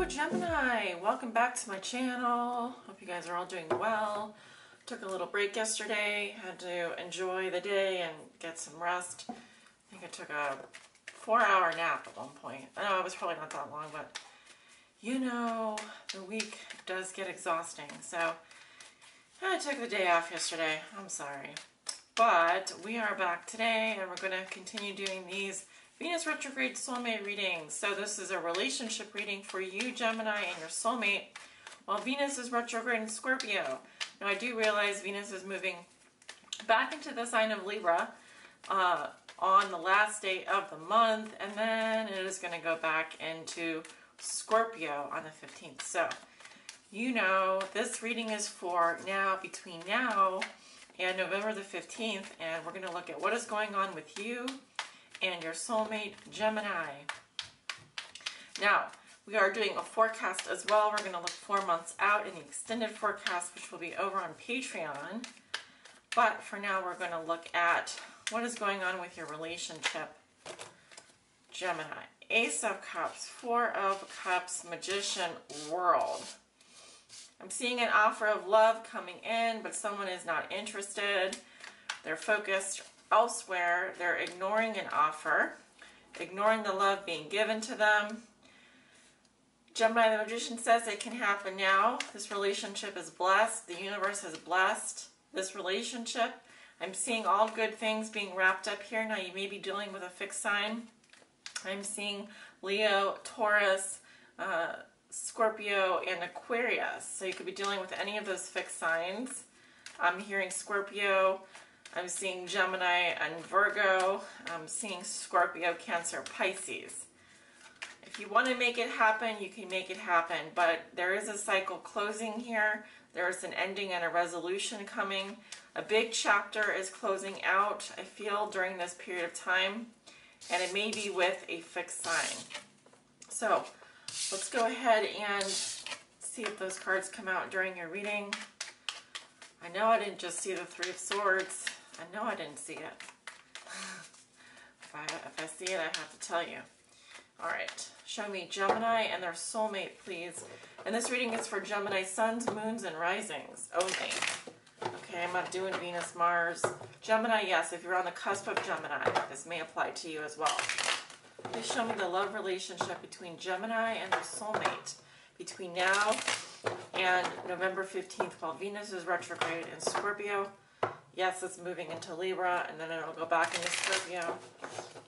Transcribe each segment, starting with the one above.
Gemini, welcome back to my channel. Hope you guys are all doing well. Took a little break yesterday, had to enjoy the day and get some rest. I think I took a 4-hour nap at one point. I know it was probably not that long, but you know, the week does get exhausting. So I took the day off yesterday. I'm sorry. But we are back today and we're going to continue doing these Venus retrograde soulmate readings. So this is a relationship reading for you, Gemini, and your soulmate, while Venus is retrograde in Scorpio. Now I do realize Venus is moving back into the sign of Libra on the last day of the month, and then it is going to go back into Scorpio on the 15th. So, you know, this reading is for now, between now and November the 15th, and we're going to look at what is going on with you and your soulmate, Gemini. Now, we are doing a forecast as well. We're going to look 4 months out in the extended forecast, which will be over on Patreon. But for now, we're going to look at what is going on with your relationship, Gemini. Ace of Cups, Four of Cups, Magician, World. I'm seeing an offer of love coming in, but someone is not interested. They're focused elsewhere. They're ignoring an offer, ignoring the love being given to them. Gemini, the Magician, says it can happen now. This relationship is blessed. The universe has blessed this relationship. I'm seeing all good things being wrapped up here. Now you may be dealing with a fixed sign. I'm seeing Leo, Taurus, Scorpio, and Aquarius. So you could be dealing with any of those fixed signs. I'm hearing Scorpio. I'm seeing Gemini and Virgo. I'm seeing Scorpio, Cancer, Pisces. If you want to make it happen, you can make it happen. But there is a cycle closing here. There is an ending and a resolution coming. A big chapter is closing out, I feel, during this period of time. And it may be with a fixed sign. So let's go ahead and see if those cards come out during your reading. I know I didn't just see the Three of Swords. I know I didn't see it. If I see it, I have to tell you. All right, show me Gemini and their soulmate, please. And this reading is for Gemini suns, moons, and risings only. Okay, I'm not doing Venus, Mars. Gemini, yes, if you're on the cusp of Gemini, this may apply to you as well. Please show me the love relationship between Gemini and their soulmate between now and November 15th while Venus is retrograde in Scorpio. Yes, it's moving into Libra, and then it'll go back into Scorpio.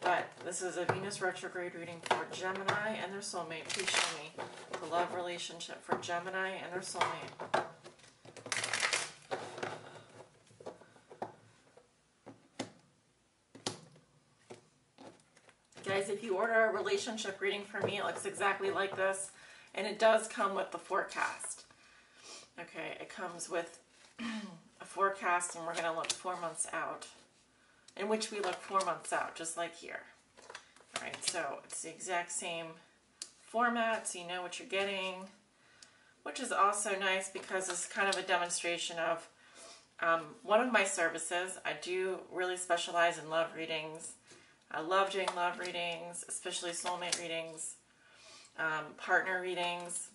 But this is a Venus retrograde reading for Gemini and their soulmate. Please show me the love relationship for Gemini and their soulmate. Guys, if you order a relationship reading from me, it looks exactly like this. And it does come with the forecast. Okay, it comes with a forecast, and we're going to look 4 months out, in which we look 4 months out, just like here. All right, so it's the exact same format, so you know what you're getting, which is also nice because it's kind of a demonstration of one of my services. I do really specialize in love readings. I love doing love readings, especially soulmate readings, partner readings.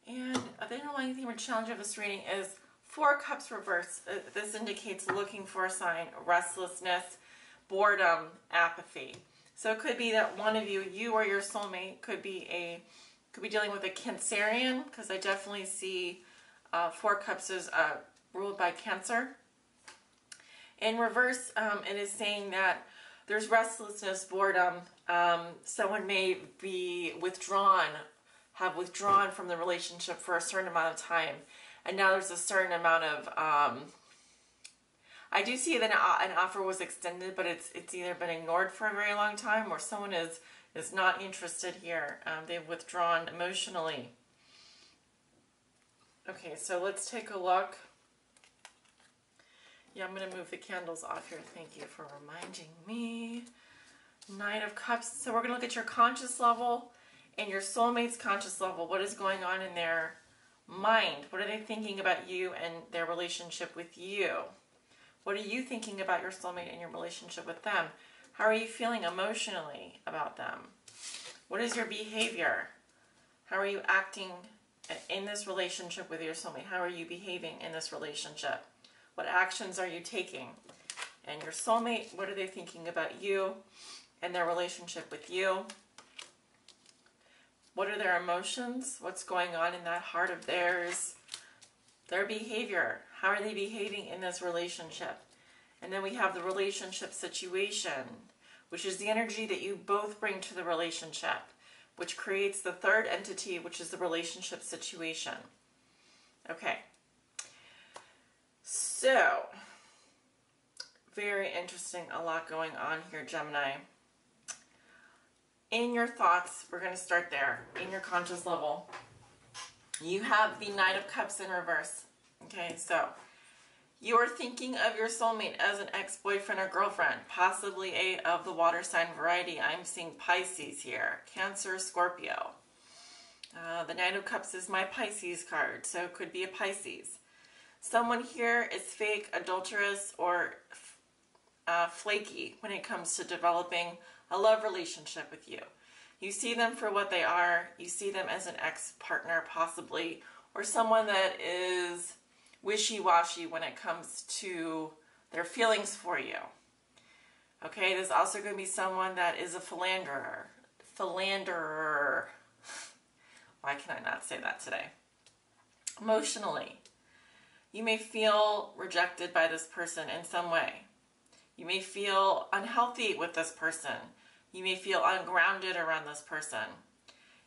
And the underlying theme or challenge of this reading is Four Cups reversed. This indicates looking for a sign, restlessness, boredom, apathy. So it could be that one of you or your soulmate, could be dealing with a Cancerian, because I definitely see Four Cups is ruled by Cancer. In reverse, it is saying that there's restlessness, boredom. Someone may be have withdrawn from the relationship for a certain amount of time, and now there's a certain amount of I do see that an offer was extended, but it's either been ignored for a very long time, or someone is not interested here. They've withdrawn emotionally. Okay, so let's take a look. Yeah, I'm going to move the candles off here. Thank you for reminding me. Nine of Cups. So we're going to look at your conscious level and your soulmate's conscious level. What is going on in their mind? What are they thinking about you and their relationship with you? What are you thinking about your soulmate and your relationship with them? How are you feeling emotionally about them? What is your behavior? How are you acting in this relationship with your soulmate? How are you behaving in this relationship? What actions are you taking? And your soulmate, what are they thinking about you and their relationship with you? What are their emotions? What's going on in that heart of theirs? Their behavior. How are they behaving in this relationship? And then we have the relationship situation, which is the energy that you both bring to the relationship, which creates the third entity, which is the relationship situation. Okay. So, very interesting, a lot going on here, Gemini. In your thoughts, we're going to start there, in your conscious level. You have the Knight of Cups in reverse. Okay, so you are thinking of your soulmate as an ex-boyfriend or girlfriend, possibly of the water sign variety. I'm seeing Pisces here, Cancer, Scorpio. The Knight of Cups is my Pisces card, so it could be a Pisces. Someone here is fake, adulterous, or flaky when it comes to developing a love relationship with you. You see them for what they are. You see them as an ex-partner, possibly, or someone that is wishy-washy when it comes to their feelings for you. Okay, there's also going to be someone that is a philanderer. Why can I not say that today? Emotionally, you may feel rejected by this person in some way. You may feel unhealthy with this person. You may feel ungrounded around this person.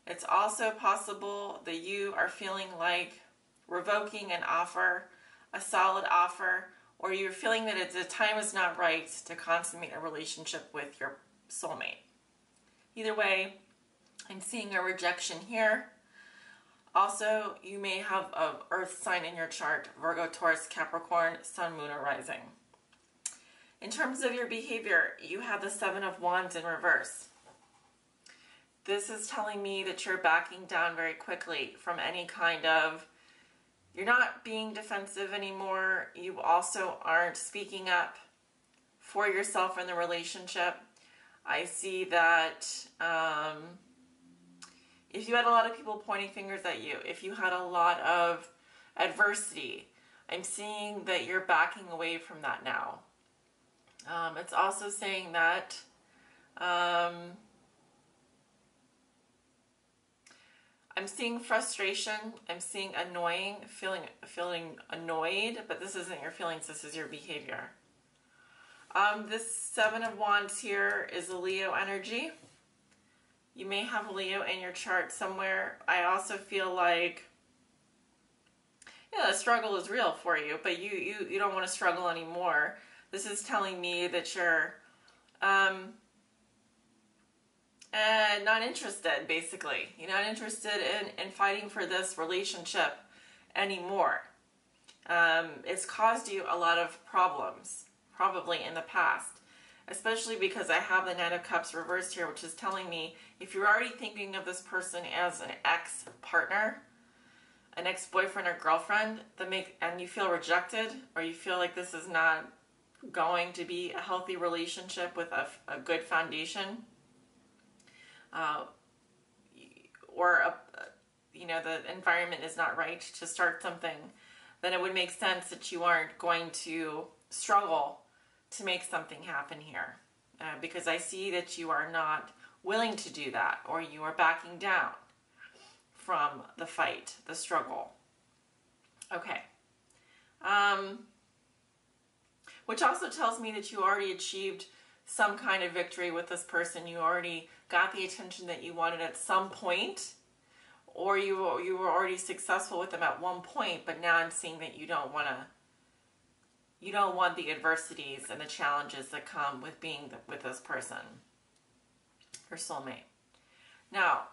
It's also possible that you are feeling like revoking an offer, a solid offer, or you're feeling that the time is not right to consummate a relationship with your soulmate. Either way, I'm seeing a rejection here. Also, you may have an earth sign in your chart, Virgo, Taurus, Capricorn, Sun, Moon, or Rising. In terms of your behavior, you have the Seven of Wands in reverse. This is telling me that you're backing down very quickly from any kind of, you're not being defensive anymore. You also aren't speaking up for yourself in the relationship. I see that if you had a lot of people pointing fingers at you, if you had a lot of adversity, I'm seeing that you're backing away from that now. It's also saying that I'm seeing frustration. I'm seeing annoying, feeling annoyed, but this isn't your feelings, this is your behavior. This Seven of Wands here is a Leo energy. You may have Leo in your chart somewhere. I also feel like, yeah, the struggle is real for you, but you don't want to struggle anymore. This is telling me that you're not interested, basically. You're not interested in fighting for this relationship anymore. It's caused you a lot of problems, probably in the past, especially because I have the Knight of Cups reversed here, which is telling me if you're already thinking of this person as an ex-partner, an ex-boyfriend or girlfriend, and you feel rejected, or you feel like this is not going to be a healthy relationship with a good foundation, or the environment is not right to start something, then it would make sense that you aren't going to struggle to make something happen here, because I see that you are not willing to do that, or you are backing down from the fight, the struggle. Okay. Which also tells me that you already achieved some kind of victory with this person. You already got the attention that you wanted at some point, or you were already successful with them at one point, but now I'm seeing that you don't want the adversities and the challenges that come with being with this person, your soulmate. Now,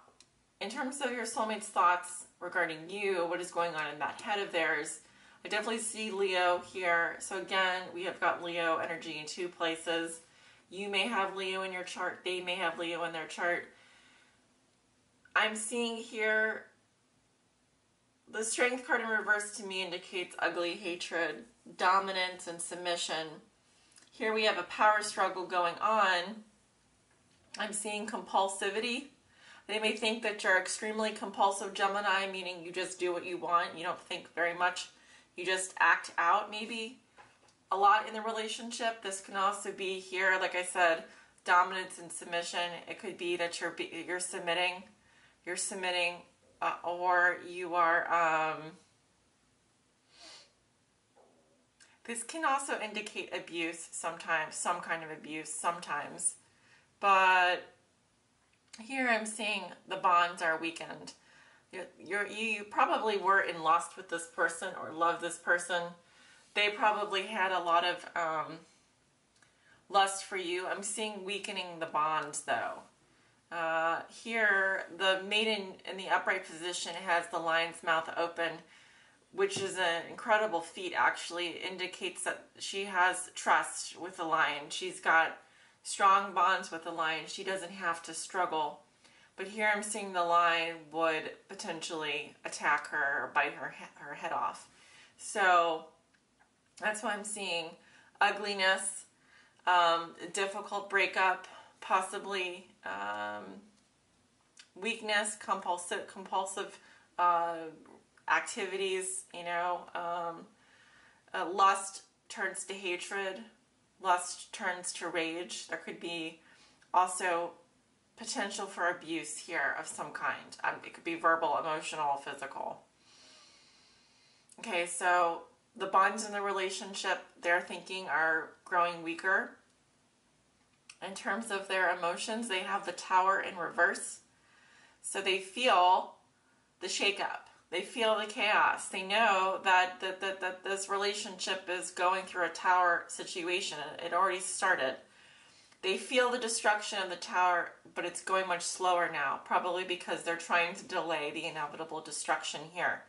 in terms of your soulmate's thoughts regarding you, what is going on in that head of theirs, I definitely see Leo here. So again, we have got Leo energy in two places. You may have Leo in your chart. They may have Leo in their chart. I'm seeing here the Strength card in reverse to me indicates ugly hatred, dominance, and submission. Here we have a power struggle going on. I'm seeing compulsivity. They may think that you're extremely compulsive Gemini, meaning you just do what you want. You don't think very much. You just act out maybe a lot in the relationship. This can also be here, like I said, dominance and submission. It could be that you're submitting, or you are. This can also indicate abuse sometimes, some kind of abuse sometimes, but here I'm seeing the bonds are weakened. You probably were in lust with this person or love this person. They probably had a lot of lust for you. I'm seeing weakening the bonds though. Here, the maiden in the upright position has the lion's mouth open, which is an incredible feat actually. It indicates that she has trust with the lion. She's got strong bonds with the lion. She doesn't have to struggle. But here I'm seeing the lion would potentially attack her or bite her head off. So that's why I'm seeing ugliness, difficult breakup, possibly weakness, compulsive activities, lust turns to hatred, lust turns to rage. There could be also potential for abuse here of some kind. It could be verbal, emotional, physical. Okay, so the bonds in the relationship, they're thinking, are growing weaker. In terms of their emotions, they have the Tower in reverse. So they feel the shakeup. They feel the chaos. They know that this relationship is going through a tower situation. It already started. They feel the destruction of the tower, but it's going much slower now, probably because they're trying to delay the inevitable destruction here.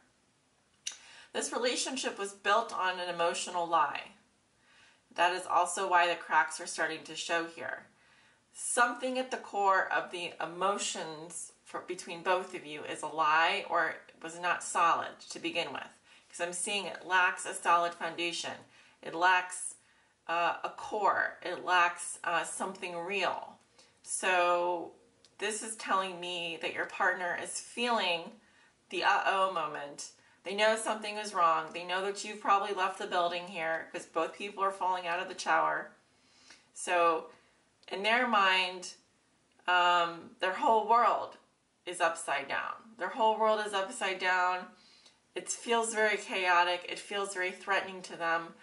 This relationship was built on an emotional lie. That is also why the cracks are starting to show here. Something at the core of the emotions between both of you is a lie, or was not solid to begin with. Because I'm seeing it lacks a solid foundation. It lacks a core. It lacks something real. So this is telling me that your partner is feeling the uh-oh moment. They know something is wrong. They know that you've probably left the building here because both people are falling out of the tower. So in their mind, their whole world is upside down. Their whole world is upside down. It feels very chaotic. It feels very threatening to them.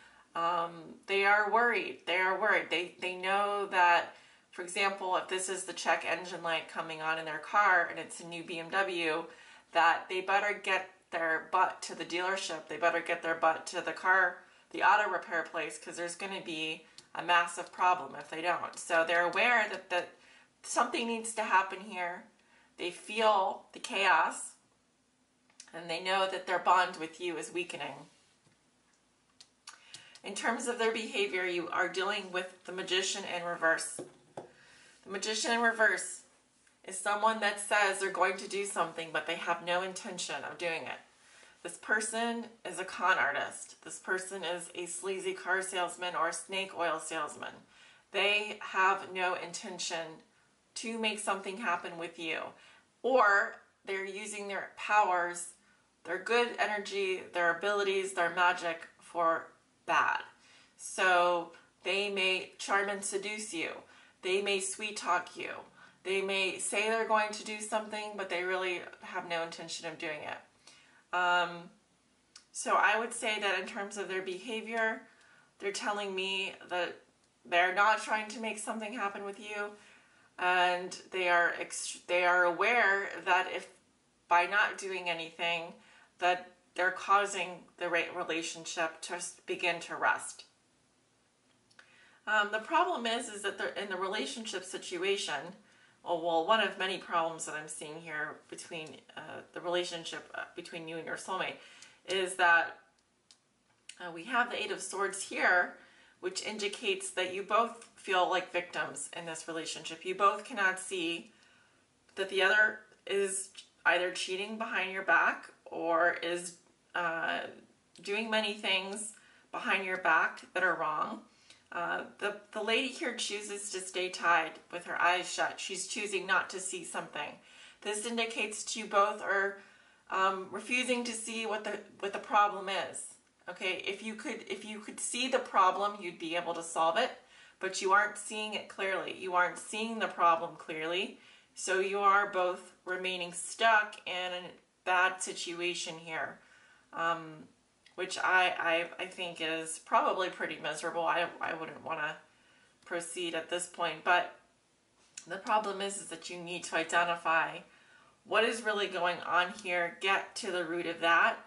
They are worried. They are worried. They know that, for example, if this is the check engine light coming on in their car and it's a new BMW, that they better get their butt to the dealership. They better get their butt to the auto repair place, because there's going to be a massive problem if they don't. So they're aware that something needs to happen here. They feel the chaos, and they know that their bond with you is weakening. In terms of their behavior, you are dealing with the Magician in reverse. The Magician in reverse is someone that says they're going to do something, but they have no intention of doing it. This person is a con artist. This person is a sleazy car salesman or a snake oil salesman. They have no intention to make something happen with you. Or they're using their powers, their good energy, their abilities, their magic for bad. So they may charm and seduce you. They may sweet talk you. They may say they're going to do something, but they really have no intention of doing it. So I would say that in terms of their behavior, they're telling me that they're not trying to make something happen with you, and they are aware that if by not doing anything, that they're causing the relationship to begin to rust. The problem is that they're in the relationship situation. Well, one of many problems that I'm seeing here between the relationship between you and your soulmate is that we have the Eight of Swords here, which indicates that you both feel like victims in this relationship. You both cannot see that the other is either cheating behind your back or is doing many things behind your back that are wrong. The lady here chooses to stay tied with her eyes shut. She's choosing not to see something. This indicates to you both are refusing to see what the problem is. Okay, if you could see the problem, you'd be able to solve it, but you aren't seeing it clearly. You aren't seeing the problem clearly, so you are both remaining stuck in a bad situation here, which I think is probably pretty miserable. I wouldn't want to proceed at this point, but the problem is that you need to identify what is really going on here, get to the root of that,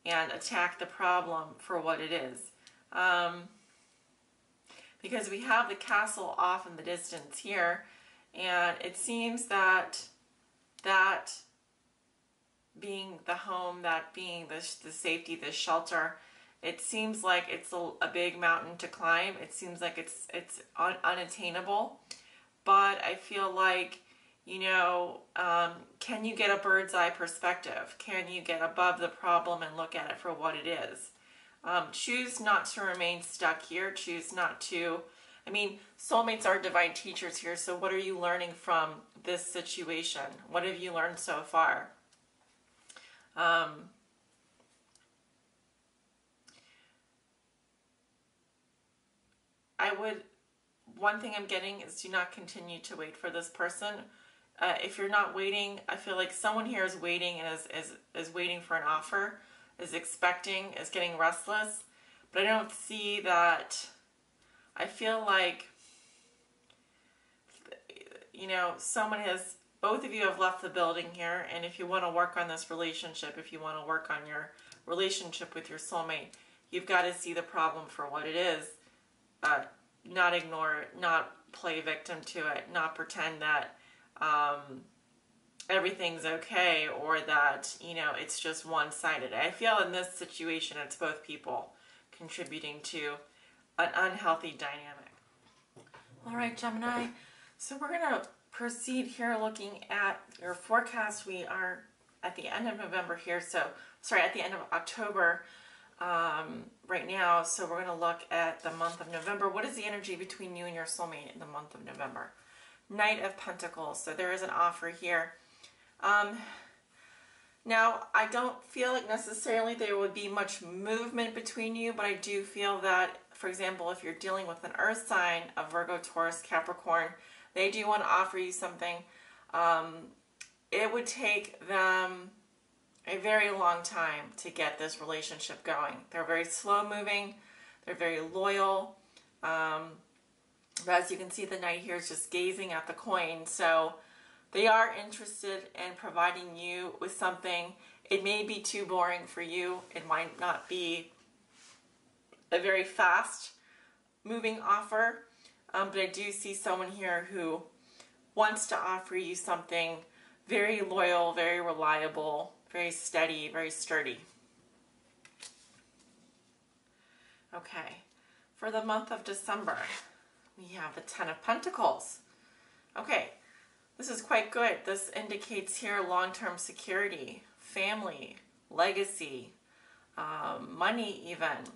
and attack the problem for what it is. Because we have the castle off in the distance here, and it seems that being the home, that being the safety, the shelter, it seems like it's a big mountain to climb. It seems like it's unattainable. But I feel like, you know, can you get a bird's eye perspective? Can you get above the problem and look at it for what it is? Choose not to remain stuck here. Choose not to, I mean, soulmates are divine teachers here, so what are you learning from this situation? What have you learned so far? One thing I'm getting is do not continue to wait for this person. If you're not waiting, I feel like someone here is waiting and is waiting for an offer, is expecting, is getting restless, but I don't see that. I feel like, you know, both of you have left the building here, and if you want to work on this relationship, if you want to work on your relationship with your soulmate, you've got to see the problem for what it is, not ignore it, not play victim to it, not pretend that everything's okay or that, you know, it's just one-sided. I feel in this situation it's both people contributing to an unhealthy dynamic. All right, Gemini, so we're going to proceed here looking at your forecast. We are at the end of November here, so sorry, at the end of October right now, so we're going to look at the month of November. What is the energy between you and your soulmate in the month of November? Knight of Pentacles, so there is an offer here. Now, I don't feel like necessarily there would be much movement between you, but I do feel that, for example, if you're dealing with an earth sign, a Virgo, Taurus, Capricorn, they do want to offer you something. It would take them a very long time to get this relationship going. They're very slow moving. They're very loyal. But as you can see, the Knight here is just gazing at the coin. So they are interested in providing you with something. It may be too boring for you. It might not be a very fast moving offer. But I do see someone here who wants to offer you something very loyal, very reliable, very steady, very sturdy. Okay, for the month of December, we have the Ten of Pentacles. Okay, this is quite good. This indicates here long-term security, family, legacy, money even.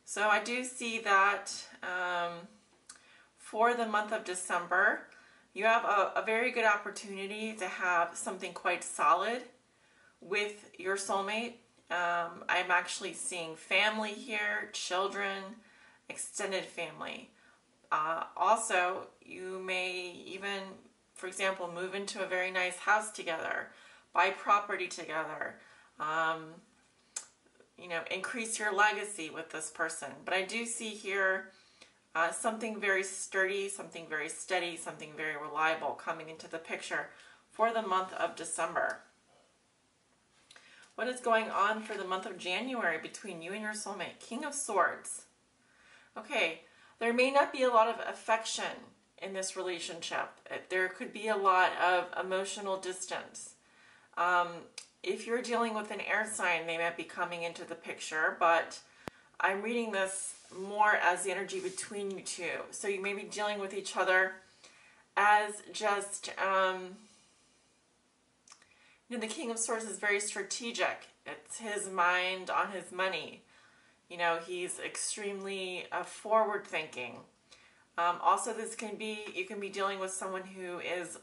So I do see that for the month of December, you have a very good opportunity to have something quite solid with your soulmate. I'm actually seeing family here, children, extended family. Also, you may even, for example, move into a very nice house together, buy property together, you know, increase your legacy with this person. But I do see here something very sturdy, something very steady, something very reliable coming into the picture for the month of December. What is going on for the month of January between you and your soulmate? King of Swords. Okay, there may not be a lot of affection in this relationship. There could be a lot of emotional distance. If you're dealing with an air sign, they might be coming into the picture, but I'm reading this more as the energy between you two. So you may be dealing with each other as just You know, the King of Swords is very strategic. It's his mind on his money. You know, he's extremely forward thinking. Also, you can be dealing with someone who is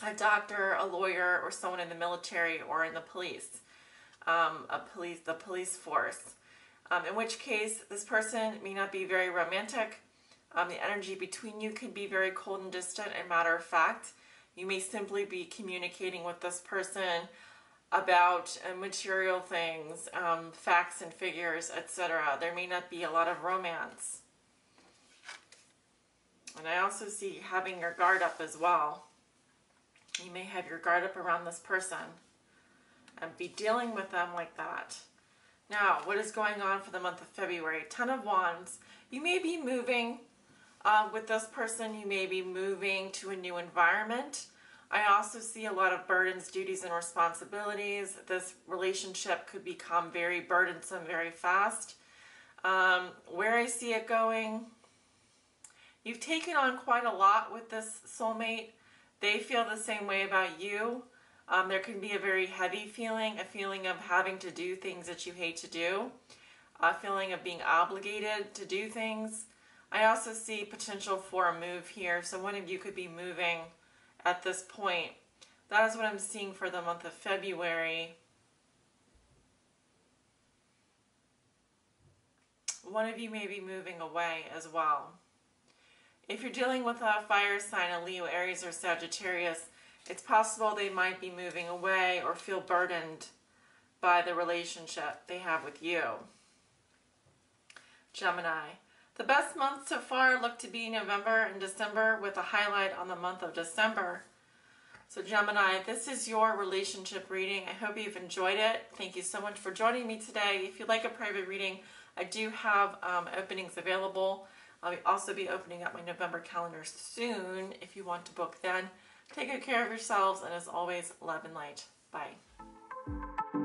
a doctor, a lawyer, or someone in the military or in the police, the police force. In which case, this person may not be very romantic. The energy between you can be very cold and distant. And matter of fact, you may simply be communicating with this person about material things, facts and figures, etc. There may not be a lot of romance. And I also see having your guard up as well. You may have your guard up around this person and be dealing with them like that. Now, what is going on for the month of February? 10 of Wands. You may be moving with this person. You may be moving to a new environment. I also see a lot of burdens, duties, and responsibilities. This relationship could become very burdensome very fast. Where I see it going, you've taken on quite a lot with this soulmate. They feel the same way about you. There can be a very heavy feeling, a feeling of having to do things that you hate to do, a feeling of being obligated to do things. I also see potential for a move here, so one of you could be moving at this point. That is what I'm seeing for the month of February. One of you may be moving away as well. If you're dealing with a fire sign, a Leo, Aries, or Sagittarius, it's possible they might be moving away or feel burdened by the relationship they have with you. Gemini. The best months so far look to be November and December, with a highlight on the month of December. So Gemini, this is your relationship reading. I hope you've enjoyed it. Thank you so much for joining me today. If you'd like a private reading, I do have openings available. I'll also be opening up my November calendar soon if you want to book then. Take good care of yourselves, and as always, love and light. Bye.